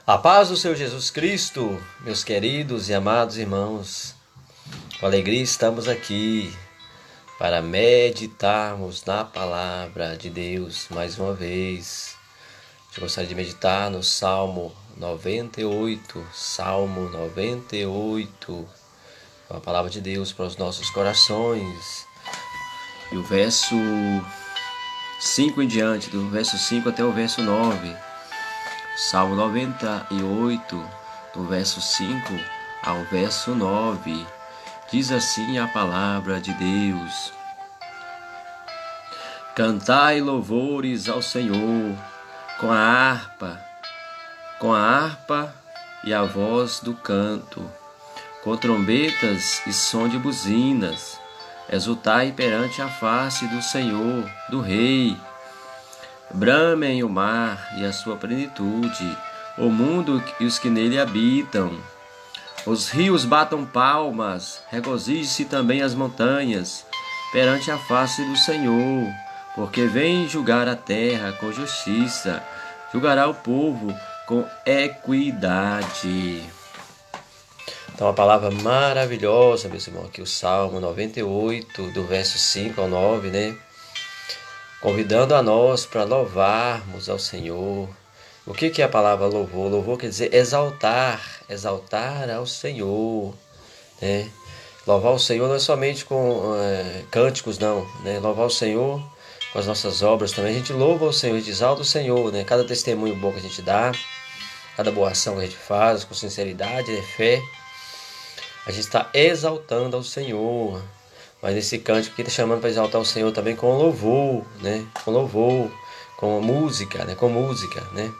A paz do Senhor Jesus Cristo, meus queridos e amados irmãos, com alegria estamos aqui para meditarmos na palavra de Deus mais uma vez. Eu gostaria de meditar no Salmo 98, uma palavra de Deus para os nossos corações. E o verso 5 em diante, do verso 5 até o verso 9. Salmo 98, do verso 5 ao verso 9, diz assim a palavra de Deus: Cantai louvores ao Senhor com a harpa e a voz do canto, com trombetas e som de buzinas, exultai perante a face do Senhor, do Rei. Bramem o mar e a sua plenitude, o mundo e os que nele habitam. Os rios batam palmas, regozije-se também as montanhas, perante a face do Senhor, porque vem julgar a terra com justiça, julgará o povo com equidade. Então, uma palavra maravilhosa, meus irmãos, aqui o Salmo 98, do verso 5 ao 9, né? Convidando a nós para louvarmos ao Senhor. O que é a palavra louvor? Louvor quer dizer exaltar ao Senhor, né? Louvar o Senhor não é somente com cânticos, não, né? Louvar o Senhor com as nossas obras também. A gente louva o Senhor, a gente exalta o Senhor, né? Cada testemunho bom que a gente dá, cada boa ação que a gente faz, com sinceridade e fé, a gente está exaltando ao Senhor. Mas nesse cântico aqui está chamando para exaltar o Senhor também com louvor, né? Com louvor, com música, né? Com música, né?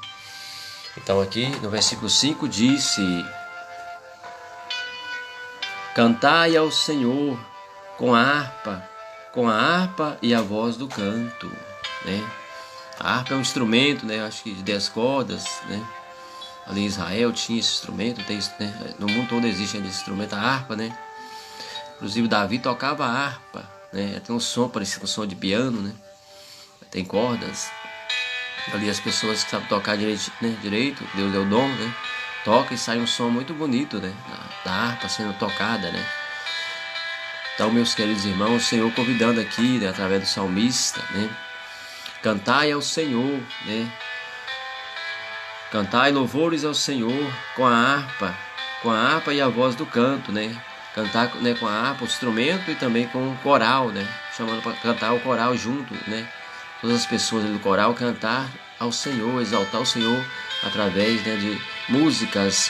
Então aqui no versículo 5 disse: Cantai ao Senhor com a harpa e a voz do canto, né? A harpa é um instrumento, né? Eu acho que de 10 cordas, né? Ali em Israel tinha esse instrumento, tem, né? No mundo todo existe esse instrumento, a harpa, né? Inclusive Davi tocava a harpa, né? Tem um som parecido com som de piano, né? Tem cordas. Ali as pessoas que sabem tocar direito, né? Deus deu dom, né? Toca e sai um som muito bonito, né? Da harpa sendo tocada, né? Então, meus queridos irmãos, o Senhor convidando aqui, né? Através do salmista, né? Cantai ao Senhor, né? Cantai louvores ao Senhor com a harpa e a voz do canto, né? Cantar, né, com a harpa, o instrumento, e também com o coral, né? Chamando para cantar o coral junto, né? Todas as pessoas do coral cantar ao Senhor, exaltar o Senhor através, né, de músicas,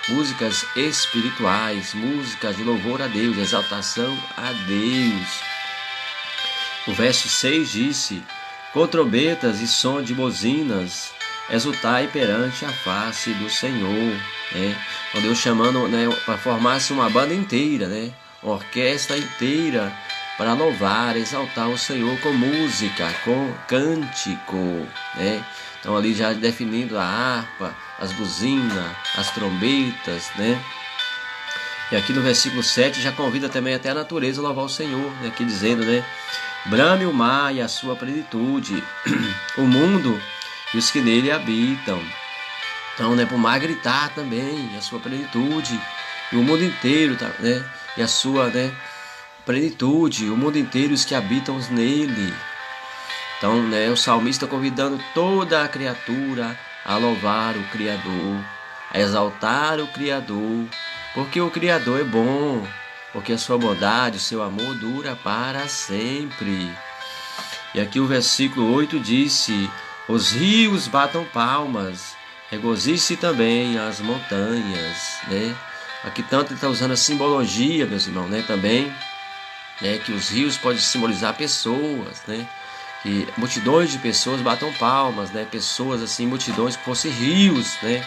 músicas espirituais, músicas de louvor a Deus, de exaltação a Deus. O verso 6 disse: Com trombetas e som de buzinas, exultai perante a face do Senhor, né? Então Deus chamando, né, para formar-se uma banda inteira, né? Uma orquestra inteira para louvar, exaltar o Senhor com música, com cântico, né? Então ali já definindo a harpa, as buzinas, as trombetas, né? E aqui no versículo 7 já convida também até a natureza a louvar o Senhor, né? Aqui dizendo, né? Brame o mar e a sua plenitude, o mundo e os que nele habitam. Então, né, para o mar gritar também a sua plenitude, e o mundo inteiro, tá, né, e a sua, né, plenitude, o mundo inteiro e os que habitam nele. Então, né, o salmista convidando toda a criatura a louvar o Criador, a exaltar o Criador, porque o Criador é bom, porque a sua bondade, o seu amor dura para sempre. E aqui o versículo 8 disse: Os rios batam palmas, regozije-se também as montanhas, né? Aqui tanto ele está usando a simbologia, meus irmãos, né? Também, né? Que os rios podem simbolizar pessoas, né? Que multidões de pessoas batam palmas, né? Pessoas assim, multidões que fossem rios, né?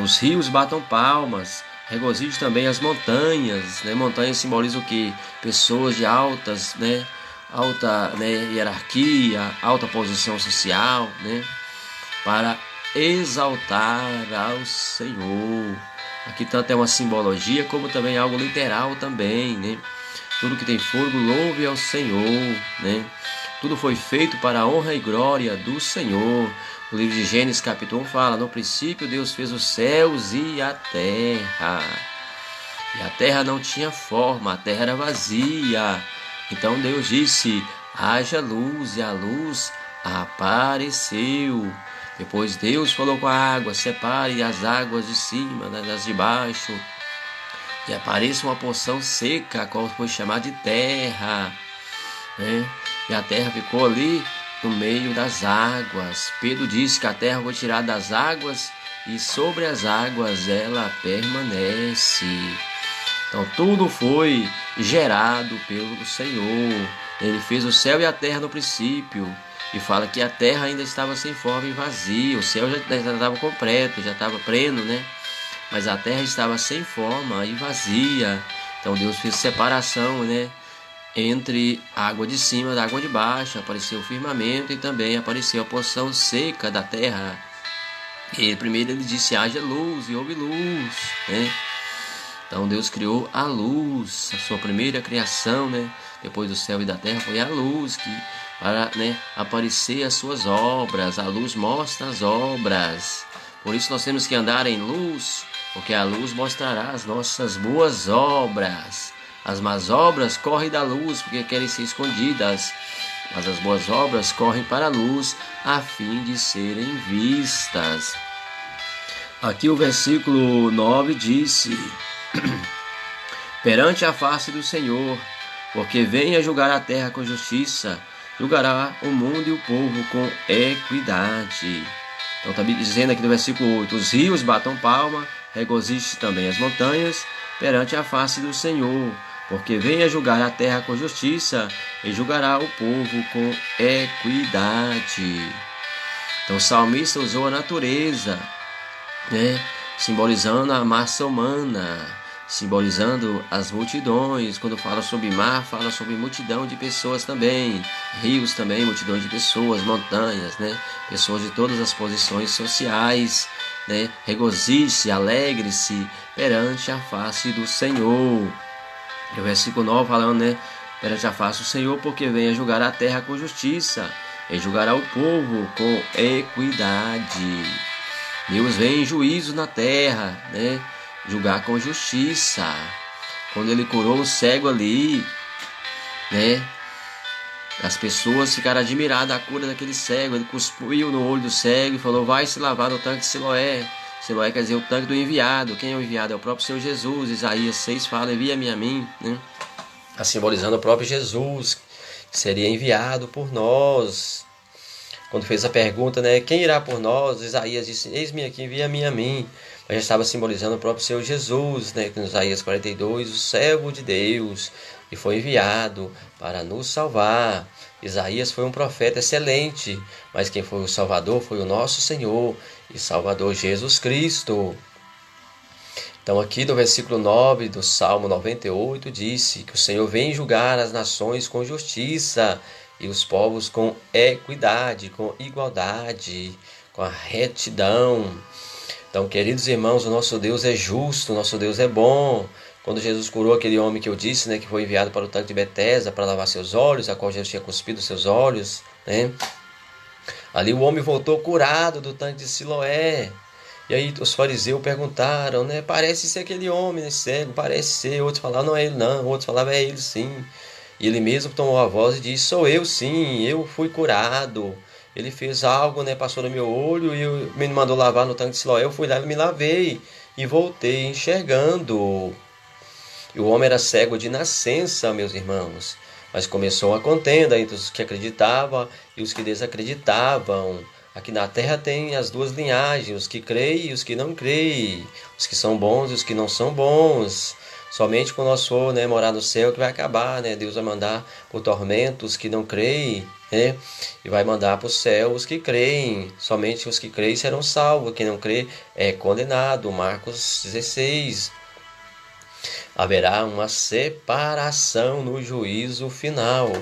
Os rios batam palmas, regozije também as montanhas, né? Montanhas simbolizam o que? Pessoas de altas, né? Alta, né, hierarquia, alta posição social, né, para exaltar ao Senhor. Aqui tanto é uma simbologia como também algo literal também, né? Tudo que tem fogo louve ao Senhor, né? Tudo foi feito para a honra e glória do Senhor. O livro de Gênesis capítulo 1 fala: no princípio Deus fez os céus e a terra. E a terra não tinha forma, a terra era vazia. Então Deus disse: haja luz, e a luz apareceu. Depois Deus falou com a água: separe as águas de cima das de baixo, e apareça uma porção seca, a qual foi chamada de terra, né? E a terra ficou ali no meio das águas. Pedro disse que a terra foi tirada das águas, e sobre as águas ela permanece. Então tudo foi gerado pelo Senhor. Ele fez o céu e a terra no princípio. E fala que a terra ainda estava sem forma e vazia. O céu já estava completo, já estava pleno, né? Mas a terra estava sem forma e vazia. Então Deus fez separação, né? Entre a água de cima e a água de baixo. Apareceu o firmamento e também apareceu a porção seca da terra. E primeiro ele disse: haja luz, e houve luz, né? Então Deus criou a luz, a sua primeira criação, né? Depois do céu e da terra foi a luz, que para, né, aparecer as suas obras. A luz mostra as obras. Por isso nós temos que andar em luz, porque a luz mostrará as nossas boas obras. As más obras correm da luz porque querem ser escondidas, mas as boas obras correm para a luz a fim de serem vistas. Aqui o versículo 9 disse: perante a face do Senhor, porque vem a julgar a terra com justiça, julgará o mundo e o povo com equidade. Então está dizendo aqui no versículo 8: os rios batam palma, regozije também as montanhas, perante a face do Senhor, porque vem a julgar a terra com justiça, e julgará o povo com equidade. Então o salmista usou a natureza, né, simbolizando a massa humana, simbolizando as multidões. Quando fala sobre mar, fala sobre multidão de pessoas também, rios também, multidão de pessoas, montanhas, né? Pessoas de todas as posições sociais, né? Regozije-se, alegre-se perante a face do Senhor. E o versículo 9 falando, né? Perante a face do Senhor, porque vem a julgar a terra com justiça, e julgará o povo com equidade. Deus vem em juízo na terra, né? Julgar com justiça. Quando ele curou o cego ali, né? As pessoas ficaram admiradas da cura daquele cego. Ele cuspiu no olho do cego e falou: vai se lavar no tanque de Siloé. Siloé quer dizer o tanque do enviado. Quem é o enviado? É o próprio Senhor Jesus. Isaías 6 fala: envia-me a mim, né? Está simbolizando o próprio Jesus, que seria enviado por nós. Quando fez a pergunta, né, quem irá por nós? Isaías disse: eis-me aqui, envia-me a mim. Mas já estava simbolizando o próprio Senhor Jesus, né, que em Isaías 42, o servo de Deus, que foi enviado para nos salvar. Isaías foi um profeta excelente, mas quem foi o Salvador foi o nosso Senhor e Salvador Jesus Cristo. Então aqui no versículo 9 do Salmo 98 disse que o Senhor vem julgar as nações com justiça e os povos com equidade, com igualdade, com a retidão. Então, queridos irmãos, o nosso Deus é justo, o nosso Deus é bom. Quando Jesus curou aquele homem que eu disse, né, que foi enviado para o tanque de Betesda para lavar seus olhos, a qual Jesus tinha cuspido seus olhos, né? Ali o homem voltou curado do tanque de Siloé. E aí os fariseus perguntaram, né, parece ser aquele homem, né, cego, parece ser. Outros falaram: não é ele não, outros falavam: é ele sim. E ele mesmo tomou a voz e disse: sou eu sim, eu fui curado. Ele fez algo, né, passou no meu olho e me mandou lavar no tanque de Siloé. Eu fui lá e me lavei e voltei enxergando. E o homem era cego de nascença, meus irmãos. Mas começou uma contenda entre os que acreditavam e os que desacreditavam. Aqui na terra tem as duas linhagens, os que creem e os que não creem, os que são bons e os que não são bons. Somente quando nós for, né, morar no céu que vai acabar, né? Deus vai mandar por tormento os que não creem, né? E vai mandar para o céu os que creem. Somente os que creem serão salvos. Quem não crê é condenado. Marcos 16. Haverá uma separação no juízo final.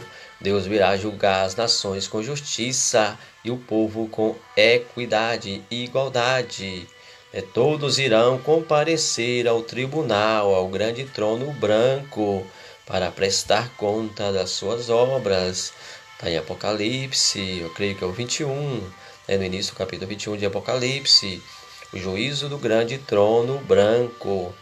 Deus virá julgar as nações com justiça e o povo com equidade e igualdade. Todos irão comparecer ao tribunal, ao grande trono branco, para prestar conta das suas obras. Está em Apocalipse, eu creio que é o 21. no início do capítulo 21 de Apocalipse, o juízo do grande trono branco.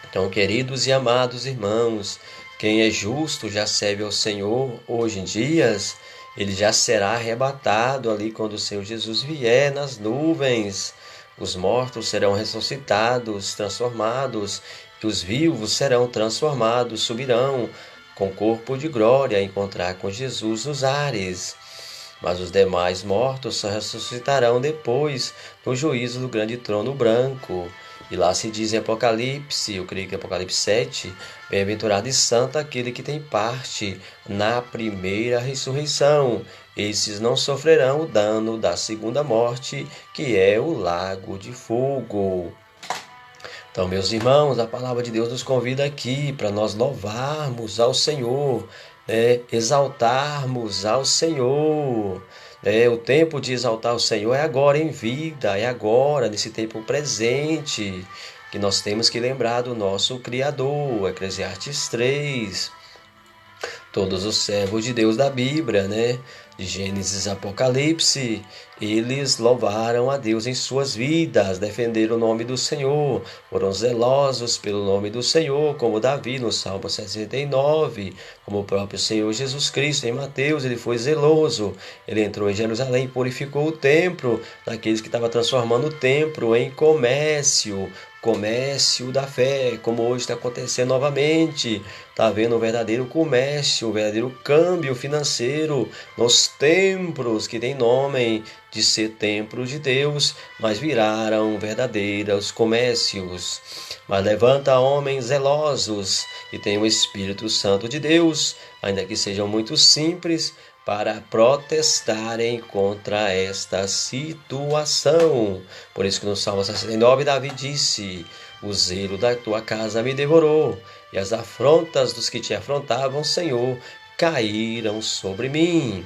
Então, queridos e amados irmãos, quem é justo já serve ao Senhor hoje em dias, ele já será arrebatado ali quando o Senhor Jesus vier nas nuvens. Os mortos serão ressuscitados, transformados, e os vivos serão transformados, subirão com corpo de glória a encontrar com Jesus nos ares. Mas os demais mortos só ressuscitarão depois, no juízo do grande trono branco. E lá se diz em Apocalipse, eu creio que é Apocalipse 7, bem-aventurado e santo aquele que tem parte na primeira ressurreição. Esses não sofrerão o dano da segunda morte, que é o lago de fogo. Então, meus irmãos, a palavra de Deus nos convida aqui para nós louvarmos ao Senhor, exaltarmos ao Senhor. O tempo de exaltar o Senhor é agora em vida, é agora, nesse tempo presente, que nós temos que lembrar do nosso Criador. Eclesiastes 3. Todos os servos de Deus da Bíblia, de Gênesis a Apocalipse, eles louvaram a Deus em suas vidas, defenderam o nome do Senhor, foram zelosos pelo nome do Senhor, como Davi no Salmo 69, como o próprio Senhor Jesus Cristo em Mateus, ele foi zeloso, ele entrou em Jerusalém e purificou o templo, daqueles que estavam transformando o templo em comércio da fé, como hoje está acontecendo novamente. Está havendo um verdadeiro comércio, um verdadeiro câmbio financeiro nos templos que têm nome de ser templos de Deus, mas viraram verdadeiros comércios. Mas levanta homens zelosos que têm o Espírito Santo de Deus, ainda que sejam muito simples, para protestarem contra esta situação. Por isso que no Salmo 69, Davi disse: o zelo da tua casa me devorou, e as afrontas dos que te afrontavam, Senhor, caíram sobre mim.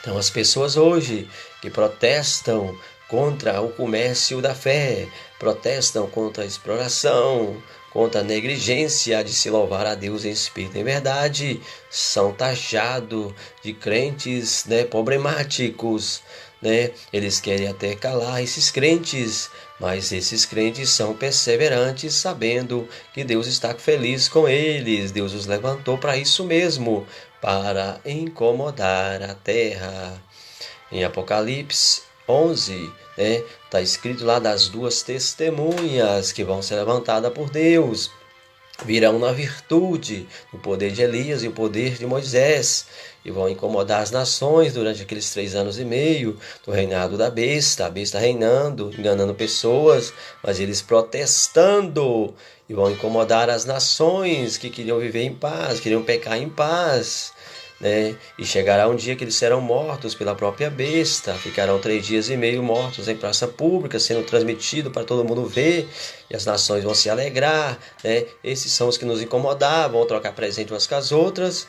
Então, as pessoas hoje que protestam contra o comércio da fé, protestam contra a exploração, contra a negligência de se louvar a Deus em espírito e em verdade, são taxados de crentes problemáticos. Eles querem até calar esses crentes, mas esses crentes são perseverantes, sabendo que Deus está feliz com eles. Deus os levantou para isso mesmo, para incomodar a terra. Em Apocalipse 11, está escrito lá das duas testemunhas que vão ser levantadas por Deus. Virão na virtude, o poder de Elias e o poder de Moisés, e vão incomodar as nações durante aqueles 3 anos e meio do reinado da besta, a besta reinando, enganando pessoas, mas eles protestando, e vão incomodar as nações que queriam viver em paz, queriam pecar em paz. E chegará um dia que eles serão mortos pela própria besta, ficarão 3 dias e meio mortos em praça pública, sendo transmitido para todo mundo ver, e as nações vão se alegrar. Esses são os que nos incomodavam, vão trocar presente umas com as outras,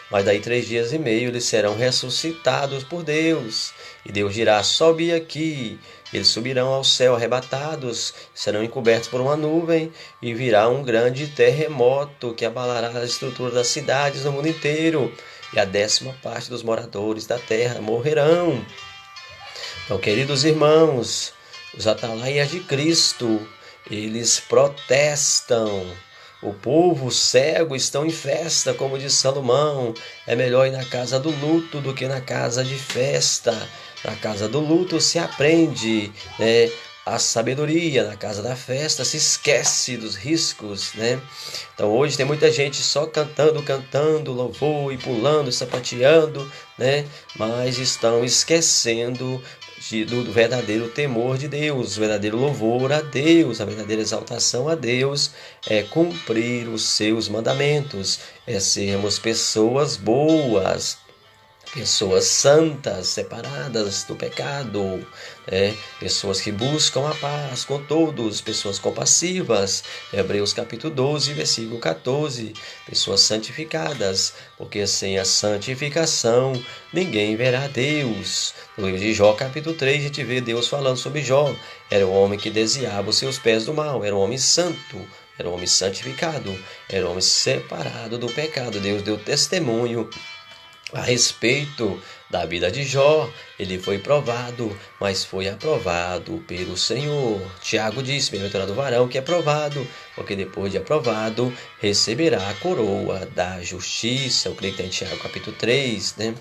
mas daí 3 dias e meio eles serão ressuscitados por Deus, e Deus dirá: sobe aqui. Eles subirão ao céu arrebatados, serão encobertos por uma nuvem, e virá um grande terremoto que abalará a estrutura das cidades no mundo inteiro, e a 10ª parte dos moradores da terra morrerão. Então, queridos irmãos, os atalaias de Cristo, eles protestam. O povo cego estão em festa, como diz Salomão. É melhor ir na casa do luto do que na casa de festa. Na casa do luto se aprende a sabedoria, na casa da festa se esquece dos riscos. Então hoje tem muita gente só cantando louvor e pulando, sapateando, mas estão esquecendo do verdadeiro temor de Deus, o verdadeiro louvor a Deus, a verdadeira exaltação a Deus é cumprir os seus mandamentos, é sermos pessoas boas, pessoas santas, separadas do pecado, pessoas que buscam a paz com todos, pessoas compassivas, Hebreus capítulo 12, versículo 14, pessoas santificadas, porque sem a santificação ninguém verá Deus. No livro de Jó capítulo 3 a gente vê Deus falando sobre Jó, era um homem que desviava os seus pés do mal, era um homem santo, era um homem santificado, era um homem separado do pecado. Deus deu testemunho a respeito Da vida de Jó, ele foi provado, mas foi aprovado pelo Senhor. Tiago diz, bem-aventurado o varão que é provado, porque depois de aprovado, receberá a coroa da justiça. Eu creio que está em Tiago capítulo 3, né?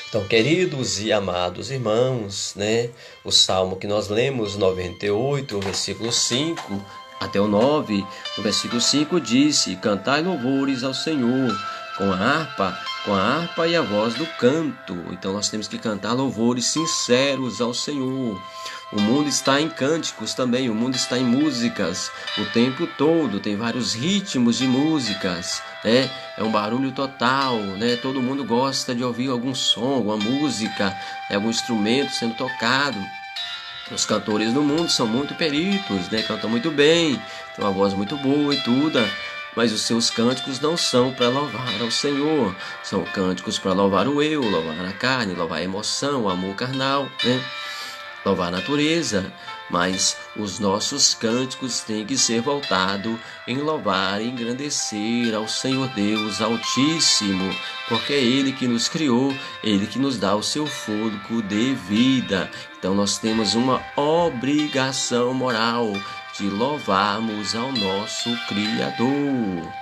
Então, queridos e amados irmãos, né? O salmo que nós lemos, 98, o versículo 5 até o 9, no versículo 5 disse: cantai louvores ao Senhor com a harpa e a voz do canto. Então nós temos que cantar louvores sinceros ao Senhor. O mundo está em cânticos também, o mundo está em músicas o tempo todo, tem vários ritmos de músicas, né? É um barulho total, né? Todo mundo gosta de ouvir algum som, alguma música, algum instrumento sendo tocado. Os cantores do mundo são muito peritos, né? Cantam muito bem, tem uma voz muito boa e tudo, mas os seus cânticos não são para louvar ao Senhor, são cânticos para louvar o eu, louvar a carne, louvar a emoção, o amor carnal, né? Louvar a natureza, mas os nossos cânticos têm que ser voltados em louvar e engrandecer ao Senhor Deus Altíssimo, porque é Ele que nos criou, Ele que nos dá o seu fôlego de vida. Então nós temos uma obrigação moral de louvarmos ao nosso Criador.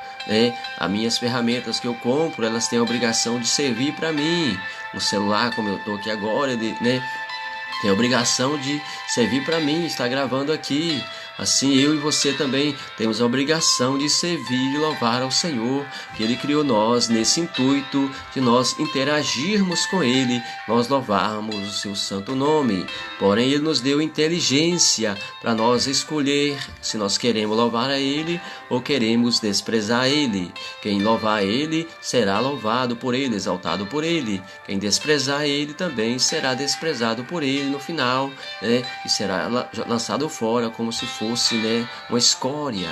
As minhas ferramentas que eu compro, elas têm a obrigação de servir para mim. O celular, como eu estou aqui agora, tem a obrigação de servir para mim, estar gravando aqui. Assim eu e você também temos a obrigação de servir e louvar ao Senhor, que Ele criou nós nesse intuito de nós interagirmos com Ele, nós louvarmos o seu santo nome. Porém, Ele nos deu inteligência para nós escolher se nós queremos louvar a Ele ou queremos desprezar Ele. Quem louvar a Ele será louvado por Ele, exaltado por Ele. Quem desprezar Ele também será desprezado por Ele no final, né? E será lançado fora como se fosse uma escória.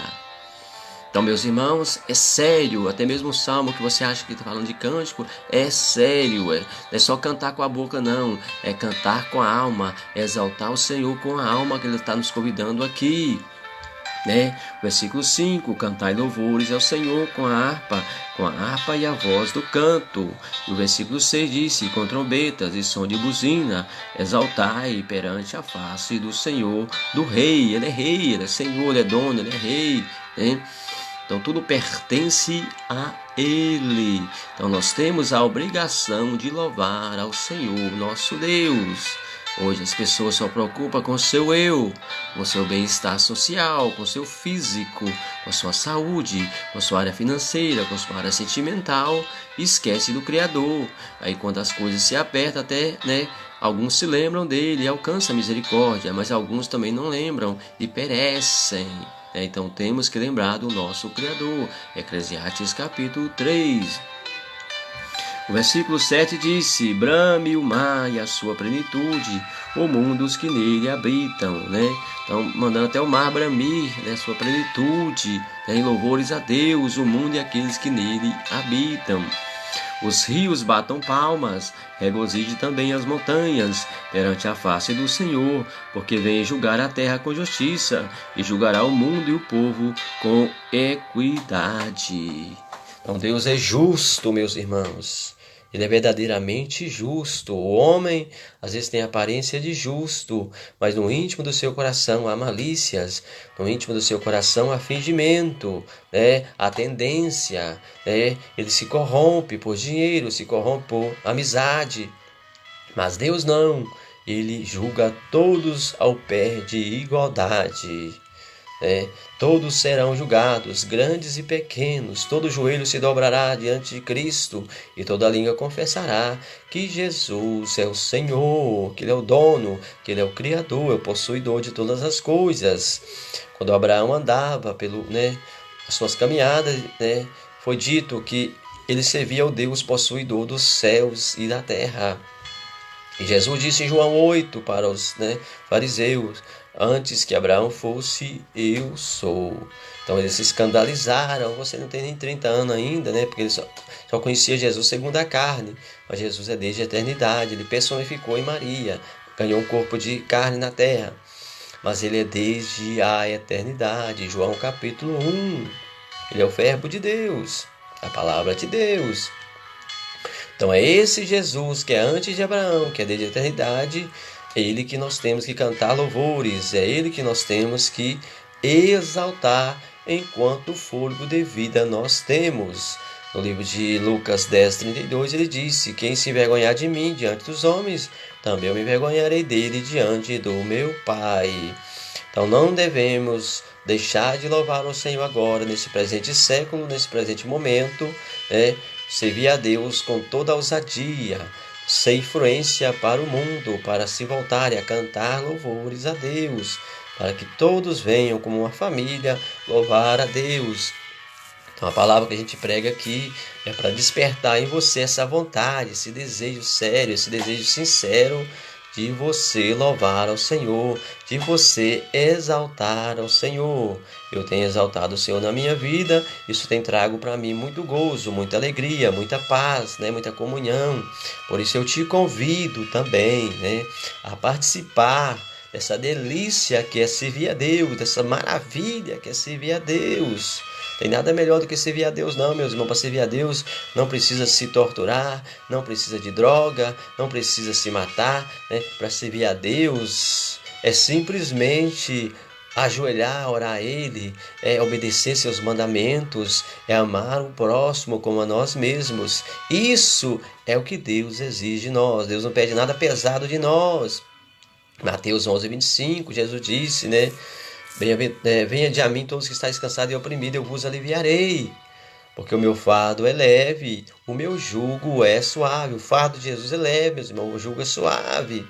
Então, meus irmãos, é sério. Até mesmo o salmo que você acha que está falando de cântico é sério. Não é só cantar com a boca, não. É cantar com a alma, é exaltar o Senhor com a alma, que Ele está nos convidando aqui. Versículo 5: cantai louvores ao Senhor com a harpa e a voz do canto. E o versículo 6 disse: com trombetas e som de buzina, exaltai perante a face do Senhor, do Rei. Ele é Rei, Ele é Senhor, Ele é dono, Ele é Rei, Então tudo pertence a Ele. Então nós temos a obrigação de louvar ao Senhor, nosso Deus. Hoje as pessoas só preocupam com o seu eu, com o seu bem-estar social, com o seu físico, com a sua saúde, com a sua área financeira, com a sua área sentimental, e esquece do Criador. Aí quando as coisas se apertam até, alguns se lembram dele e alcançam a misericórdia, mas alguns também não lembram e perecem. Então temos que lembrar do nosso Criador. Eclesiastes capítulo 3. O versículo 7 disse: brame o mar e a sua plenitude, o mundo os que nele habitam, Então, mandando até o mar bramir, sua plenitude, em louvores a Deus, o mundo e aqueles que nele habitam. Os rios batam palmas, regozije também as montanhas, perante a face do Senhor, porque vem julgar a terra com justiça, e julgará o mundo e o povo com equidade. Então Deus é justo, meus irmãos. Ele é verdadeiramente justo. O homem às vezes tem a aparência de justo, mas no íntimo do seu coração há malícias, no íntimo do seu coração há fingimento, há tendência, ele se corrompe por dinheiro, se corrompe por amizade. Mas Deus não, Ele julga todos ao pé de igualdade. Todos serão julgados, grandes e pequenos, todo joelho se dobrará diante de Cristo e toda língua confessará que Jesus é o Senhor, que Ele é o dono, que Ele é o Criador, é o possuidor de todas as coisas. Quando Abraão andava as suas caminhadas, foi dito que ele servia ao Deus possuidor dos céus e da terra. E Jesus disse em João 8 para os fariseus: antes que Abraão fosse, eu sou. Então eles se escandalizaram. Você não tem nem 30 anos ainda, porque ele só conhecia Jesus segundo a carne. Mas Jesus é desde a eternidade. Ele personificou em Maria, ganhou um corpo de carne na terra. Mas ele é desde a eternidade. João capítulo 1. Ele é o verbo de Deus, a palavra de Deus. Então é esse Jesus que é antes de Abraão, que é desde a eternidade, é ele que nós temos que cantar louvores, é ele que nós temos que exaltar enquanto fôlego de vida nós temos. No livro de Lucas 10:32 ele disse: quem se envergonhar de mim diante dos homens, também eu me envergonharei dele diante do meu Pai. Então não devemos deixar de louvar o Senhor agora, nesse presente século, nesse presente momento, né? Servir a Deus com toda a ousadia, ser influência para o mundo, para se voltarem a cantar louvores a Deus, para que todos venham como uma família louvar a Deus. Então a palavra que a gente prega aqui é para despertar em você essa vontade, esse desejo sério, esse desejo sincero de você louvar ao Senhor, de você exaltar ao Senhor. Eu tenho exaltado o Senhor na minha vida, isso tem trago para mim muito gozo, muita alegria, muita paz, né? Muita comunhão. Por isso eu te convido também, né, a participar dessa delícia que é servir a Deus, dessa maravilha que é servir a Deus. Tem nada melhor do que servir a Deus não, meus irmãos. Para servir a Deus não precisa se torturar, não precisa de droga, não precisa se matar, né? Para servir a Deus é simplesmente ajoelhar, orar a Ele, é obedecer seus mandamentos, é amar o próximo como a nós mesmos. Isso é o que Deus exige de nós. Deus não pede nada pesado de nós. Mateus 11:25, Jesus disse, né? Venha de a mim todos que estáis cansados e oprimidos, eu vos aliviarei. Porque o meu fardo é leve, o meu jugo é suave. O fardo de Jesus é leve, meus irmãos, o jugo é suave.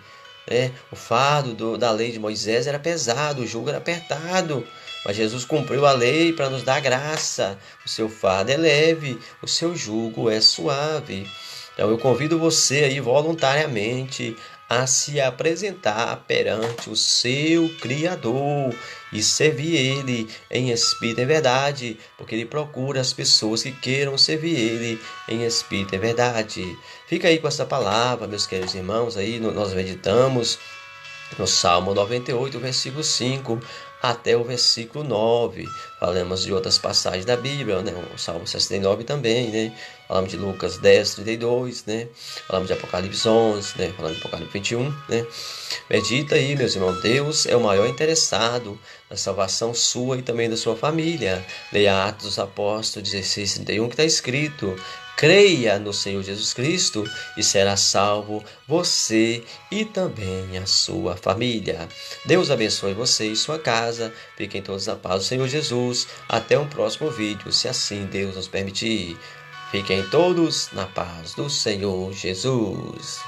Né? O fardo da lei de Moisés era pesado, o jugo era apertado. Mas Jesus cumpriu a lei para nos dar graça. O seu fardo é leve, o seu jugo é suave. Então eu convido você aí voluntariamente a se apresentar perante o seu Criador e servir Ele em espírito e em verdade, porque Ele procura as pessoas que queiram servir Ele em espírito e em verdade. Fica aí com essa palavra, meus queridos irmãos, aí nós meditamos no Salmo 98, versículo 5 até o versículo 9. Falamos de outras passagens da Bíblia, né? O Salmo 69 também, né? Falamos de Lucas 10:32, né? Falamos de Apocalipse 11, né? Falamos de Apocalipse 21, né? Medita aí, meus irmãos. Deus é o maior interessado na salvação sua e também da sua família. Leia Atos dos Apóstolos 16:31, que está escrito: creia no Senhor Jesus Cristo e será salvo você e também a sua família. Deus abençoe você e sua casa. Fiquem todos na paz do Senhor Jesus. Até um próximo vídeo, se assim Deus nos permitir. Fiquem todos na paz do Senhor Jesus.